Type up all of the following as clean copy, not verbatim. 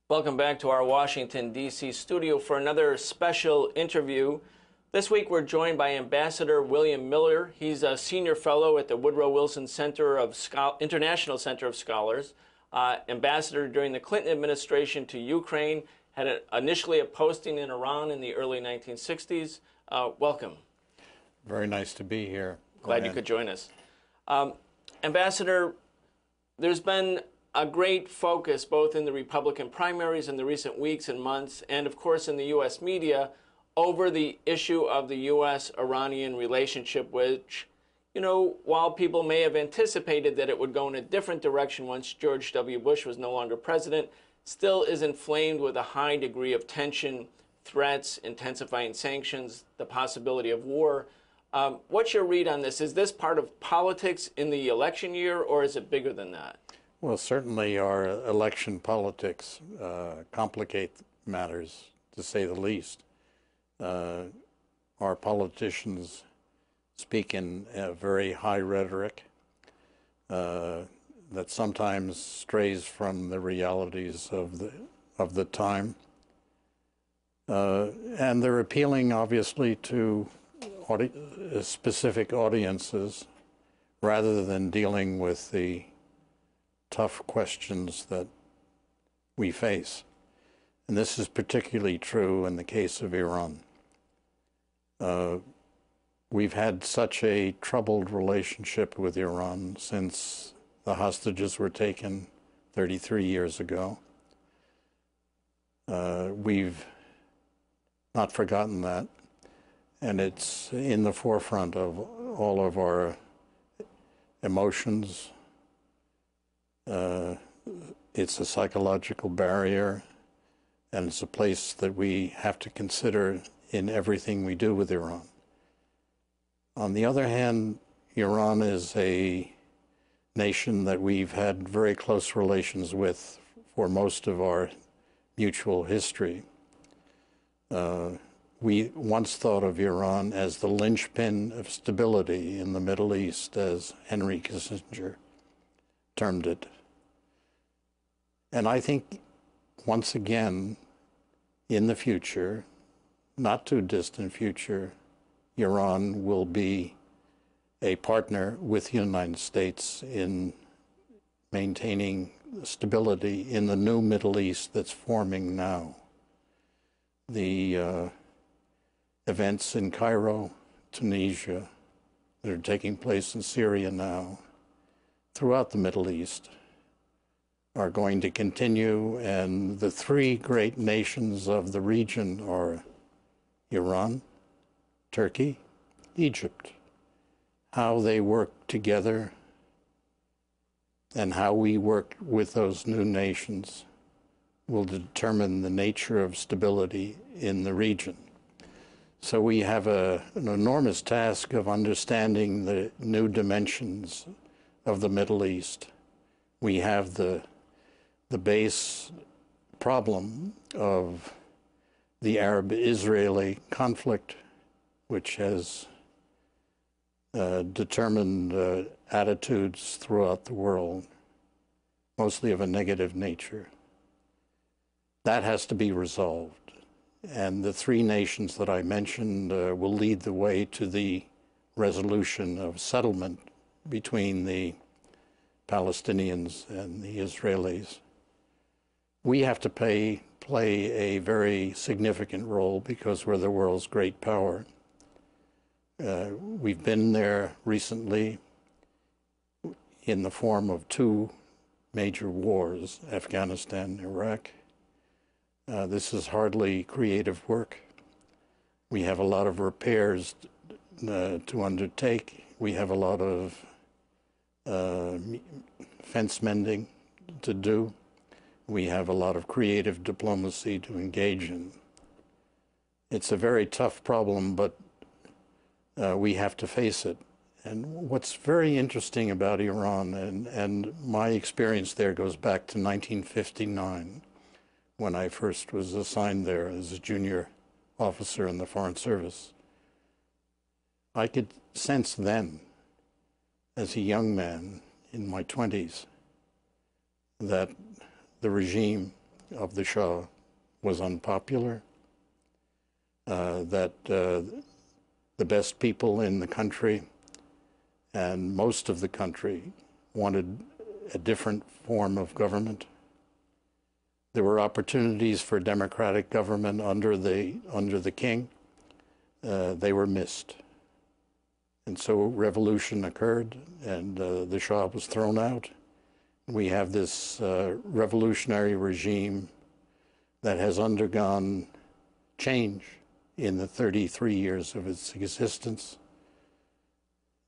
Welcome back to our Washington, D.C. studio for another special interview. This week we're joined by Ambassador William Miller. He's a senior fellow at the Woodrow Wilson International Center of Scholars. Ambassador during the Clinton administration to Ukraine, had initially a posting in Iran in the early 1960s. Welcome. Very nice to be here. Glad you could join us. Ambassador, there's been a great focus both in the Republican primaries in the recent weeks and months, and of course in the U.S. media, over the issue of the U.S.-Iranian relationship, which, you know, while people may have anticipated that it would go in a different direction once George W. Bush was no longer president, still is inflamed with a high degree of tension, threats, intensifying sanctions, the possibility of war. What's your read on this? Is this part of politics in the election year, or is it bigger than that? Well, certainly our election politics complicate matters, to say the least. Our politicians speak in a very high rhetoric that sometimes strays from the realities of the time. And they're appealing, obviously, to specific audiences rather than dealing with the tough questions that we face. And this is particularly true in the case of Iran. We've had such a troubled relationship with Iran since the hostages were taken 33 years ago. We've not forgotten that, and it's in the forefront of all of our emotions. It's a psychological barrier, and it's a place that we have to consider in everything we do with Iran. On the other hand, Iran is a nation that we've had very close relations with for most of our mutual history. We once thought of Iran as the linchpin of stability in the Middle East, as Henry Kissinger termed it. And I think, once again, in the future, not too distant future, Iran will be a partner with the United States in maintaining stability in the new Middle East that's forming now. The events in Cairo, Tunisia, that are taking place in Syria now, throughout the Middle East, are going to continue, and the three great nations of the region are Iran, Turkey, Egypt. How they work together and how we work with those new nations will determine the nature of stability in the region. So we have an enormous task of understanding the new dimensions of the Middle East. We have the base problem of the Arab-Israeli conflict, which has determined attitudes throughout the world, mostly of a negative nature. That has to be resolved. And the three nations that I mentioned will lead the way to the resolution of settlement between the Palestinians and the Israelis. We have to play a very significant role because we're the world's great power. We've been there recently in the form of two major wars, Afghanistan and Iraq. This is hardly creative work. We have a lot of repairs to undertake. We have a lot of fence mending to do. We have a lot of creative diplomacy to engage in. It's a very tough problem, but we have to face it. And what's very interesting about Iran, and my experience there goes back to 1959, when I first was assigned there as a junior officer in the Foreign Service. I could sense then, as a young man in my 20s, that the regime of the Shah was unpopular, that the best people in the country and most of the country wanted a different form of government. There were opportunities for democratic government under the king. They were missed. And so revolution occurred, and the Shah was thrown out. We have this revolutionary regime that has undergone change in the 33 years of its existence.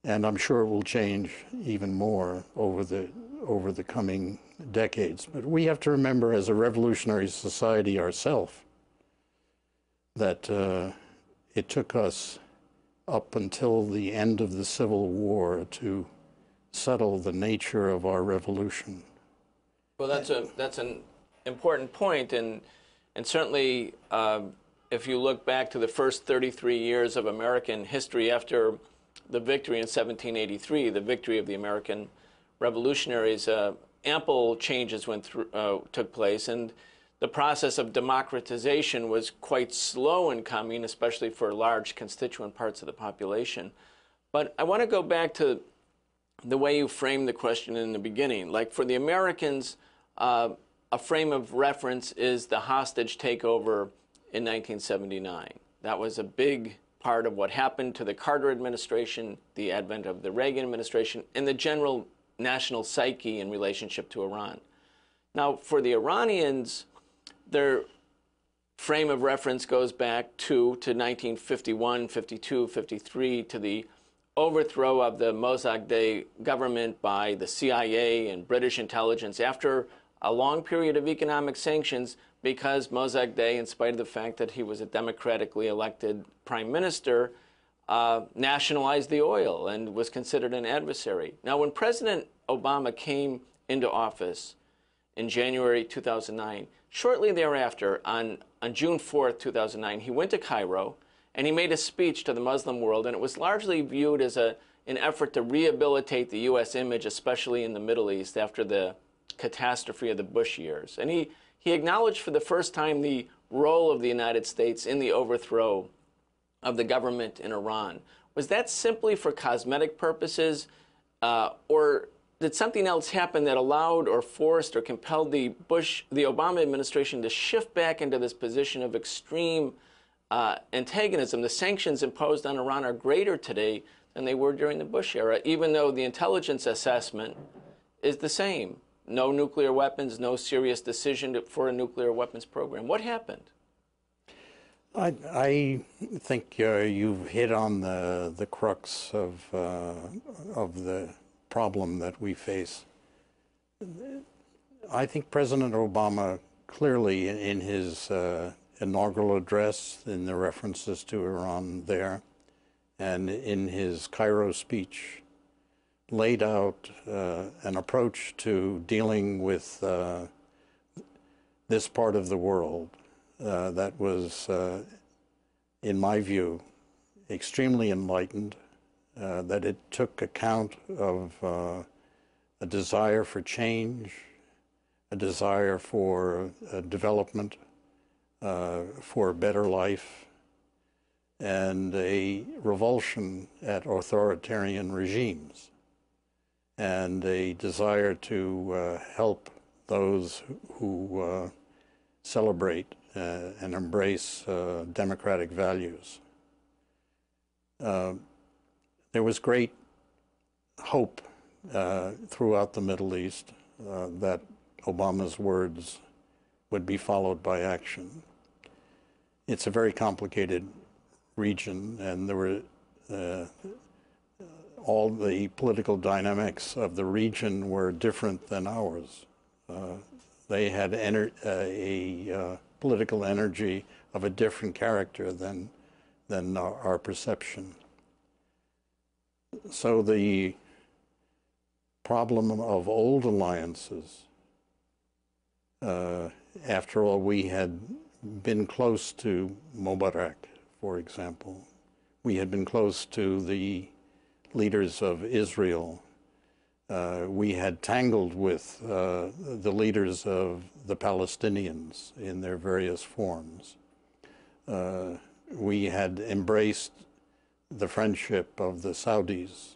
And I'm sure it will change even more over the coming decades. But we have to remember, as a revolutionary society ourselves, that it took us up until the end of the Civil War to settle the nature of our revolution. Well, that's an important point, and certainly if you look back to the first 33 years of American history after the victory in 1783, the victory of the American revolutionaries, ample changes took place, and the process of democratization was quite slow in coming, especially for large constituent parts of the population. But I want to go back to the way you framed the question in the beginning. Like, for the Americans, a frame of reference is the hostage takeover in 1979. That was a big part of what happened to the Carter administration, the advent of the Reagan administration, and the general national psyche in relationship to Iran. Now, for the Iranians, their frame of reference goes back to 1951, 52, 53, to the overthrow of the Mossadegh government by the CIA and British intelligence after a long period of economic sanctions, because Mossadegh, in spite of the fact that he was a democratically elected prime minister, nationalized the oil and was considered an adversary. Now, when President Obama came into office in January 2009, shortly thereafter, on June 4th, 2009, he went to Cairo and he made a speech to the Muslim world, and it was largely viewed as an effort to rehabilitate the U.S. image, especially in the Middle East, after the catastrophe of the Bush years. And he acknowledged for the first time the role of the United States in the overthrow of the government in Iran. Was that simply for cosmetic purposes, or did something else happen that allowed or forced or compelled the Obama administration to shift back into this position of extreme antagonism? The sanctions imposed on Iran are greater today than they were during the Bush era, even though the intelligence assessment is the same. No nuclear weapons, no serious decision for a nuclear weapons program. What happened? I think you've hit on the crux of the problem that we face. I think President Obama clearly, in his inaugural address, in the references to Iran there, and in his Cairo speech, laid out an approach to dealing with this part of the world that was, in my view, extremely enlightened, that it took account of a desire for change, a desire for development, for a better life, and a revulsion at authoritarian regimes, and a desire to help those who celebrate and embrace democratic values. There was great hope throughout the Middle East that Obama's words would be followed by action. It's a very complicated region, and there were all the political dynamics of the region were different than ours. They had a political energy of a different character than our perception. So the problem of old alliances, after all, we had been close to Mubarak, for example. We had been close to the leaders of Israel. We had tangled with the leaders of the Palestinians in their various forms. We had embraced the friendship of the Saudis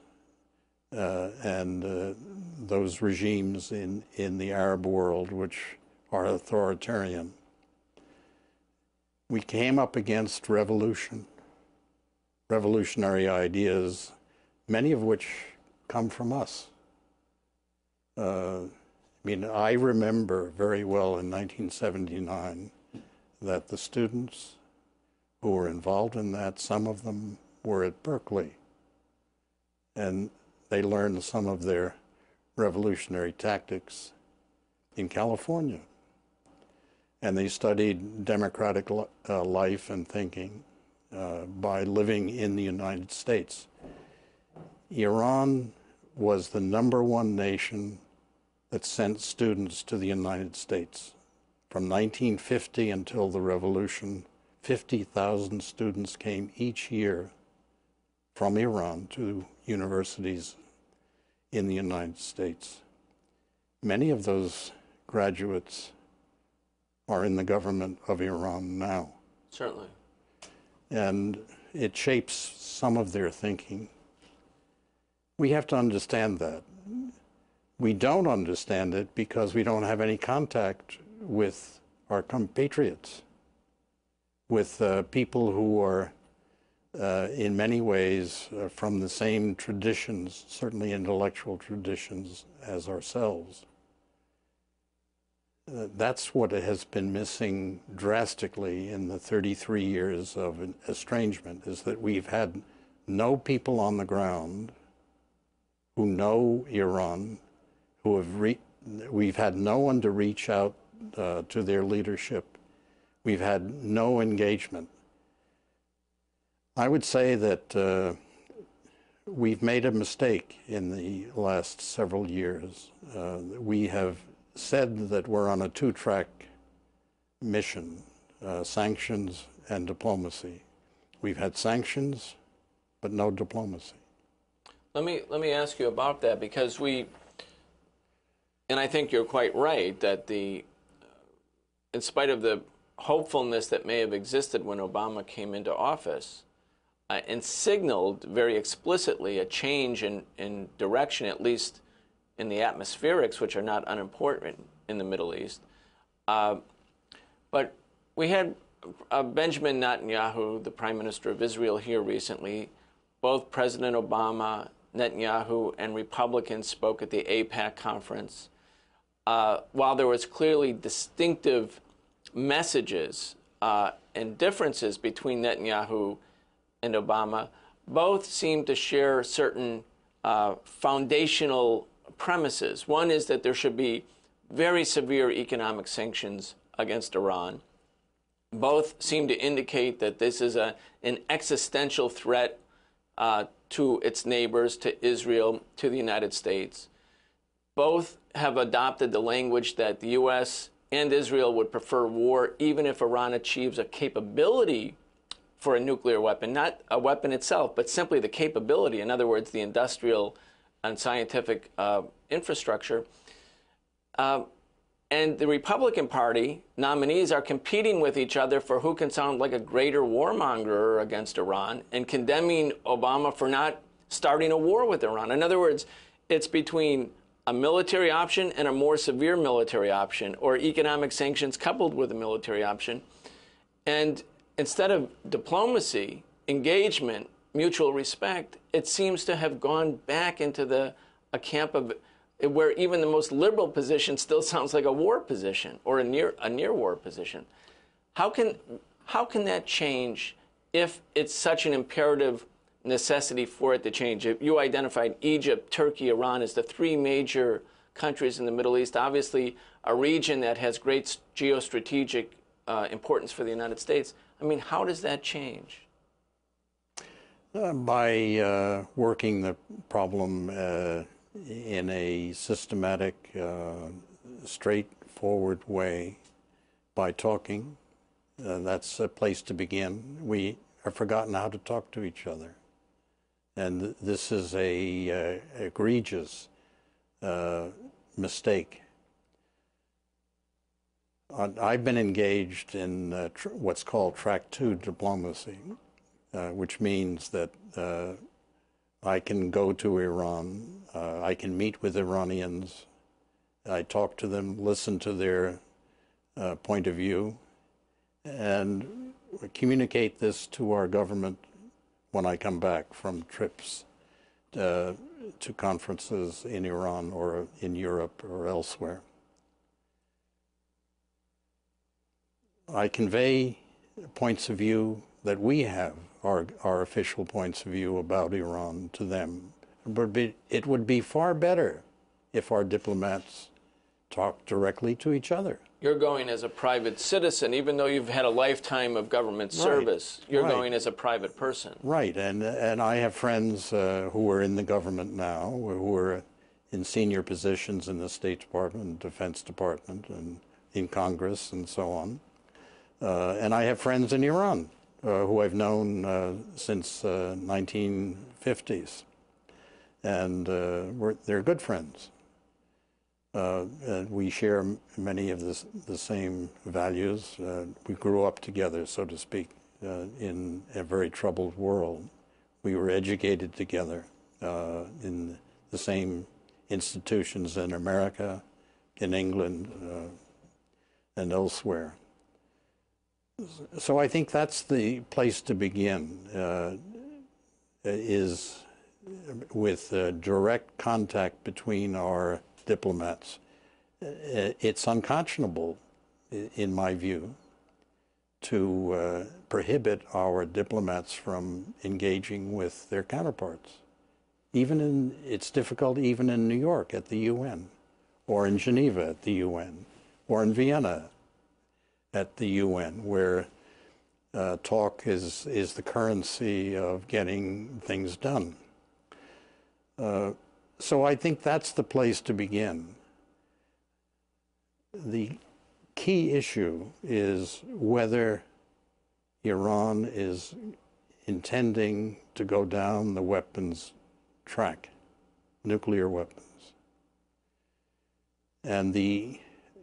and those regimes in the Arab world which are authoritarian. We came up against revolutionary ideas, many of which come from us. I remember very well in 1979 that the students who were involved in that, some of them were at Berkeley, and they learned some of their revolutionary tactics in California. And they studied democratic life and thinking by living in the United States. Iran was the #1 nation that sent students to the United States. From 1950 until the revolution, 50,000 students came each year from Iran to universities in the United States. Many of those graduates are in the government of Iran now. Certainly. And it shapes some of their thinking. We have to understand that. We don't understand it because we don't have any contact with our compatriots, with people who are in many ways from the same traditions, certainly intellectual traditions, as ourselves. That's what has been missing drastically in the 33 years of estrangement, is that we've had no people on the ground who know Iran, we've had no one to reach out to their leadership. We've had no engagement. I would say that we've made a mistake in the last several years. We have said that we're on a two-track mission, sanctions and diplomacy. We've had sanctions, but no diplomacy. Let me ask you about that, because and I think you're quite right, that in spite of the hopefulness that may have existed when Obama came into office, and signaled very explicitly a change in direction, at least in the atmospherics, which are not unimportant in the Middle East. But we had Benjamin Netanyahu, the Prime Minister of Israel, here recently. Both President Obama, Netanyahu, and Republicans spoke at the AIPAC conference. While there was clearly distinctive messages and differences between Netanyahu and Obama, both seem to share certain foundational premises. One is that there should be very severe economic sanctions against Iran. Both seem to indicate that this is an existential threat to its neighbors, to Israel, to the United States. Both have adopted the language that the U.S. and Israel would prefer war even if Iran achieves a capability for a nuclear weapon, not a weapon itself, but simply the capability, in other words, the industrial and scientific infrastructure. And the Republican Party nominees are competing with each other for who can sound like a greater warmonger against Iran, and condemning Obama for not starting a war with Iran. In other words, it's between a military option and a more severe military option, or economic sanctions coupled with a military option. And instead of diplomacy, engagement, mutual respect, it seems to have gone back into a camp of where even the most liberal position still sounds like a war position, or a near war position. How can that change if it's such an imperative necessity for it to change? You identified Egypt, Turkey, Iran as the three major countries in the Middle East, obviously a region that has great geostrategic importance for the United States. I mean, how does that change? By working the problem in a systematic, straightforward way, by talking. That's a place to begin. We have forgotten how to talk to each other. And this is a egregious mistake. I've been engaged in what's called Track 2 diplomacy, which means that I can go to Iran, I can meet with Iranians, I talk to them, listen to their point of view, and communicate this to our government when I come back from trips to conferences in Iran or in Europe or elsewhere. I convey points of view that we have, our official points of view about Iran to them. But it would be far better if our diplomats talked directly to each other. You're going as a private citizen, even though you've had a lifetime of government service. Right. You're going as a private person. Right, and I have friends who are in the government now, who are in senior positions in the State Department, Defense Department, and in Congress, and so on. And I have friends in Iran who I've known since 1950s, and they're good friends. And we share many of the same values. We grew up together, so to speak, in a very troubled world. We were educated together in the same institutions in America, in England, and elsewhere. So I think that's the place to begin, is with direct contact between our diplomats. It's unconscionable, in my view, to prohibit our diplomats from engaging with their counterparts. It's difficult even in New York at the UN, or in Geneva at the UN, or in Vienna at the UN, where talk is the currency of getting things done. So I think that's the place to begin. The key issue is whether Iran is intending to go down the weapons track, nuclear weapons. And the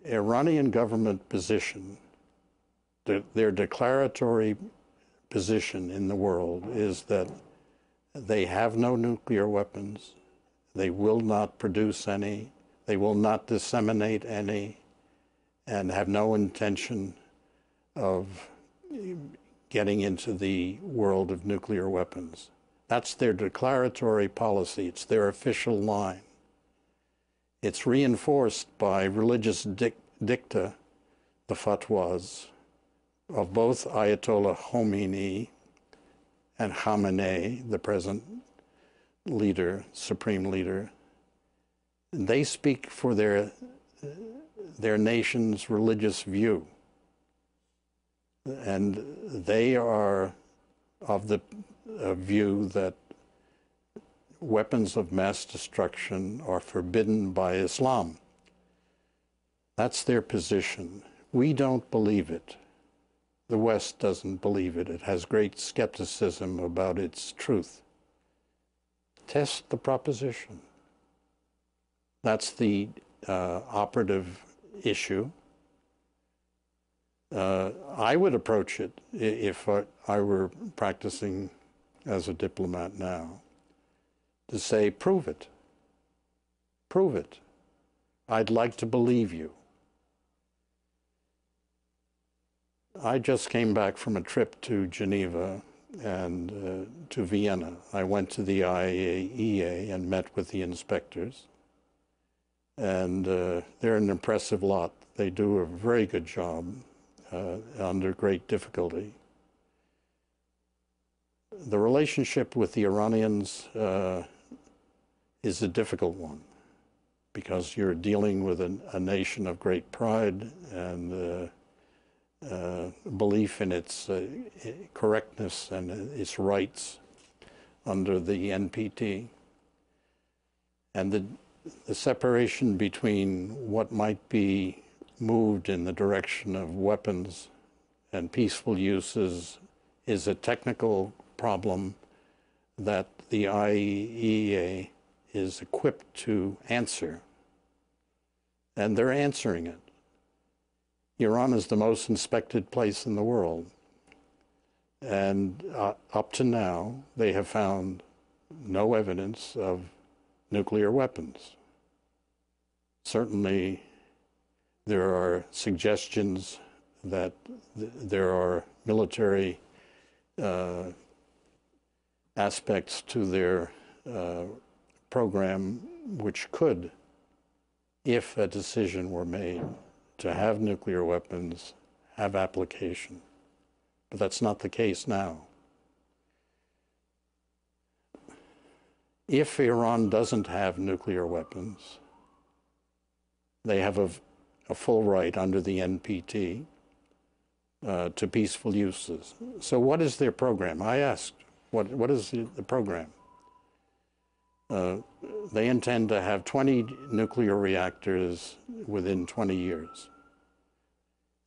Iranian government position, their declaratory position in the world, is that they have no nuclear weapons, they will not produce any, they will not disseminate any, and have no intention of getting into the world of nuclear weapons. That's their declaratory policy. It's their official line. It's reinforced by religious dicta, the fatwas, of both Ayatollah Khomeini and Khamenei, the present leader, supreme leader. They speak for their nation's religious view. And they are of the view that weapons of mass destruction are forbidden by Islam. That's their position. We don't believe it. The West doesn't believe it. It has great skepticism about its truth. Test the proposition. That's the operative issue. I would approach it, if I were practicing as a diplomat now, to say, prove it. Prove it. I'd like to believe you. I just came back from a trip to Geneva and to Vienna. I went to the IAEA and met with the inspectors. And they're an impressive lot. They do a very good job under great difficulty. The relationship with the Iranians is a difficult one, because you're dealing with a nation of great pride and belief in its correctness and its rights under the NPT. And the separation between what might be moved in the direction of weapons and peaceful uses is a technical problem that the IAEA is equipped to answer, and they're answering it. Iran is the most inspected place in the world, and up to now, they have found no evidence of nuclear weapons. Certainly, there are suggestions that there are military aspects to their program which could, if a decision were made to have nuclear weapons, have application. But that's not the case now. If Iran doesn't have nuclear weapons, they have a full right under the NPT to peaceful uses. So what is their program? I asked, what is the program? They intend to have 20 nuclear reactors within 20 years.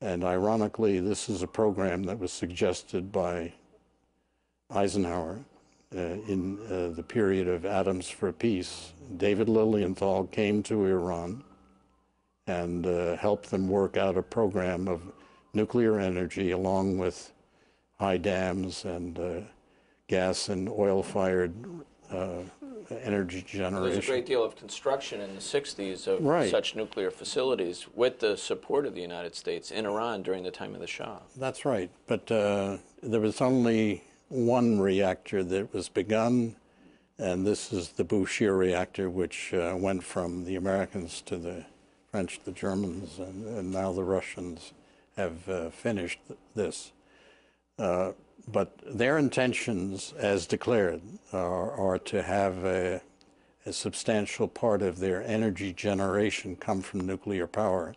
And ironically, this is a program that was suggested by Eisenhower in the period of Atoms for Peace. David Lilienthal came to Iran and helped them work out a program of nuclear energy along with high dams and gas and oil-fired energy generation. There's a great deal of construction in the 60s of such nuclear facilities with the support of the United States in Iran during the time of the Shah. That's right, but there was only one reactor that was begun, and this is the Bushehr reactor, which went from the Americans to the French, the Germans, and now the Russians have finished this. But their intentions, as declared, are to have a substantial part of their energy generation come from nuclear power,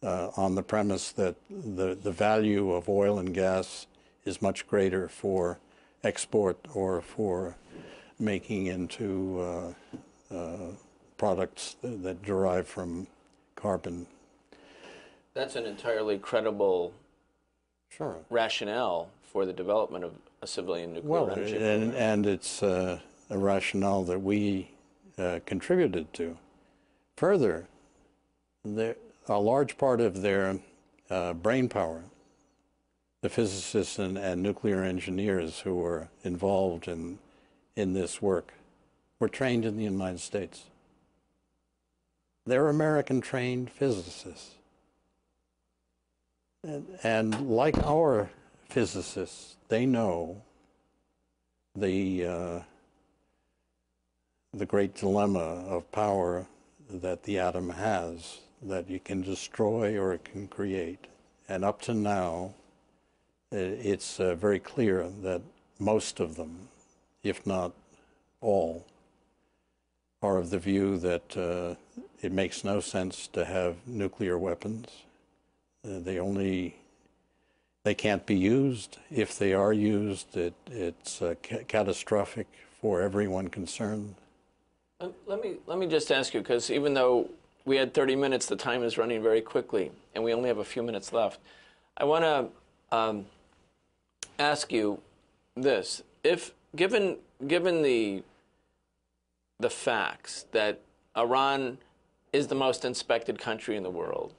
on the premise that the value of oil and gas is much greater for export or for making into products that derive from carbon. That's an entirely credible rationale for the development of a civilian nuclear energy program. And it's a rationale that we contributed to. Further, a large part of their brain power, the physicists and nuclear engineers who were involved in this work, were trained in the United States. They're American-trained physicists. And like our physicists, they know the great dilemma of power that the atom has, that you can destroy or it can create. And up to now, it's very clear that most of them, if not all, are of the view that it makes no sense to have nuclear weapons. They can't be used. If they are used, it's catastrophic for everyone concerned. Let me just ask you, because even though we had 30 minutes, the time is running very quickly, and we only have a few minutes left. I want to ask you this: if given the facts that Iran is the most inspected country in the world,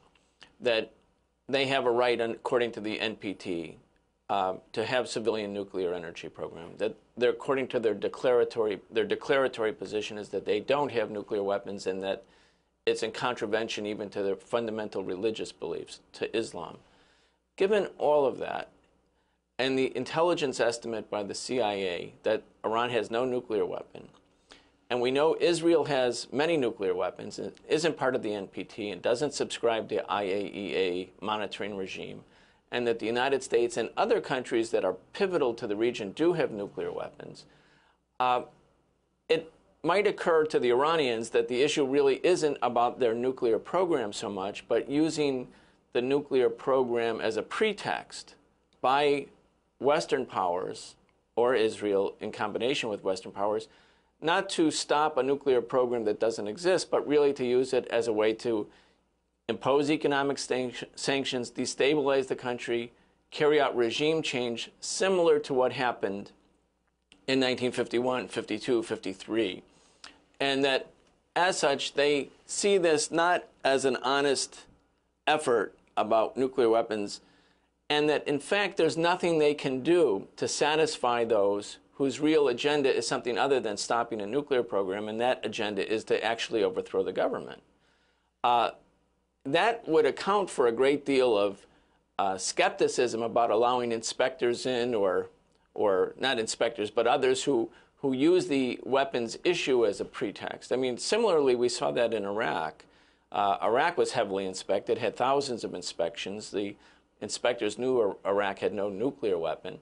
that they have a right, according to the NPT, to have civilian nuclear energy program, that they're, according to their declaratory position is that they don't have nuclear weapons, and that it's in contravention even to their fundamental religious beliefs, to Islam. Given all of that, and the intelligence estimate by the CIA that Iran has no nuclear weapon, and we know Israel has many nuclear weapons and isn't part of the NPT and doesn't subscribe to IAEA monitoring regime, and that the United States and other countries that are pivotal to the region do have nuclear weapons, it might occur to the Iranians that the issue really isn't about their nuclear program so much, but using the nuclear program as a pretext by Western powers, or Israel in combination with Western powers, not to stop a nuclear program that doesn't exist, but really to use it as a way to impose economic sanctions, destabilize the country, carry out regime change similar to what happened in 1951, 52, 53. and that as such, they see this not as an honest effort about nuclear weapons, and that in fact there's nothing they can do to satisfy those whose real agenda is something other than stopping a nuclear program, and that agenda is to actually overthrow the government. That would account for a great deal of skepticism about allowing inspectors in, or not inspectors, but others who use the weapons issue as a pretext. I mean, similarly, we saw that in Iraq. Iraq was heavily inspected, had thousands of inspections. The inspectors knew Iraq had no nuclear weapon.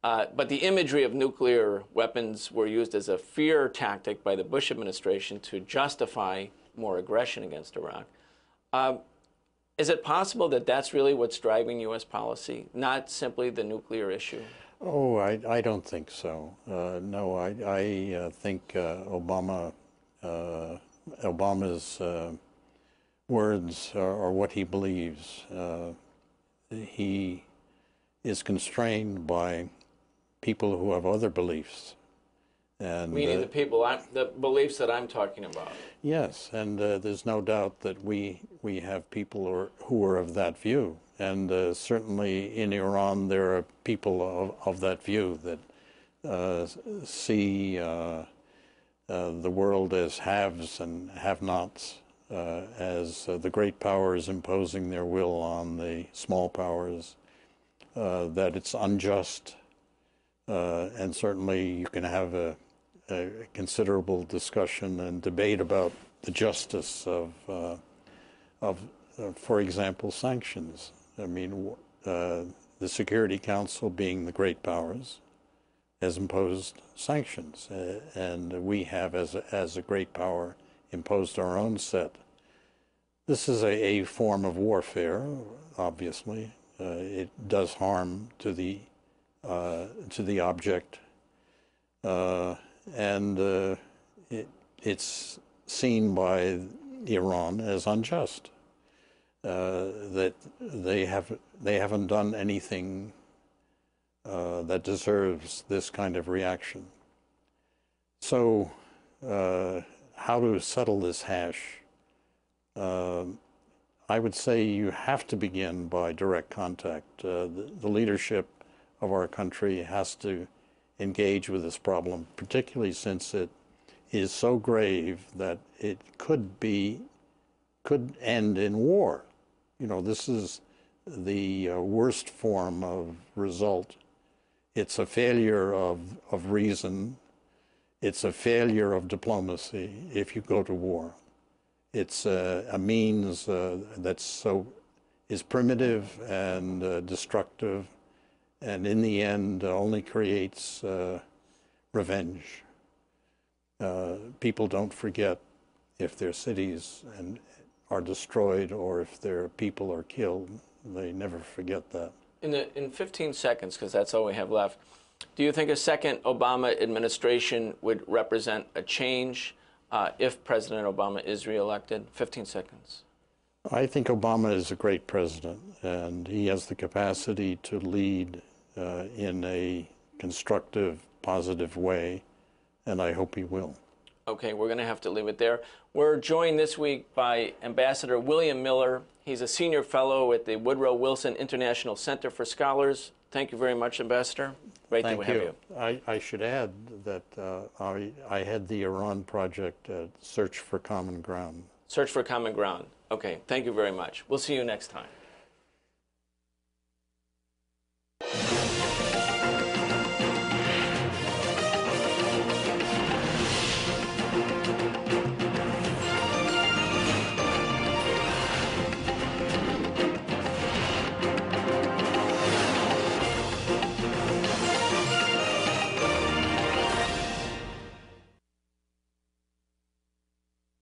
But the imagery of nuclear weapons were used as a fear tactic by the Bush administration to justify more aggression against Iraq. Is it possible that that's really what's driving U.S. policy, not simply the nuclear issue? Oh, I don't think so. No, I think Obama's words are what he believes. He is constrained by people who have other beliefs. And, meaning the beliefs that I'm talking about. Yes, and there's no doubt that we have people who are of that view. And certainly in Iran, there are people of that view that see the world as haves and have-nots, as the great powers imposing their will on the small powers, that it's unjust. And certainly you can have a considerable discussion and debate about the justice of, for example, sanctions. I mean, the Security Council, being the great powers, has imposed sanctions, and we have, as a great power, imposed our own set. This is a form of warfare. Obviously, it does harm to the object, and it's seen by Iran as unjust. That they haven't done anything that deserves this kind of reaction. So, how to settle this hash? I would say you have to begin by direct contact. The leadership of our country has to engage with this problem, particularly since it is so grave that it could end in war. You know, this is the worst form of result. It's a failure of reason. It's a failure of diplomacy if you go to war. It's a means that is primitive and destructive, and in the end only creates revenge. People don't forget if their cities are destroyed or if their people are killed. They never forget that. In 15 seconds, because that's all we have left, do you think a second Obama administration would represent a change if President Obama is reelected? 15 seconds. I think Obama is a great president, and he has the capacity to lead in a constructive, positive way, and I hope he will. Okay, we're going to have to leave it there. We're joined this week by Ambassador William Miller. He's a senior fellow at the Woodrow Wilson International Center for Scholars. Thank you very much, Ambassador. Great to have you. I should add that I had the Iran project, Search for Common Ground. Search for Common Ground. Okay, thank you very much. We'll see you next time.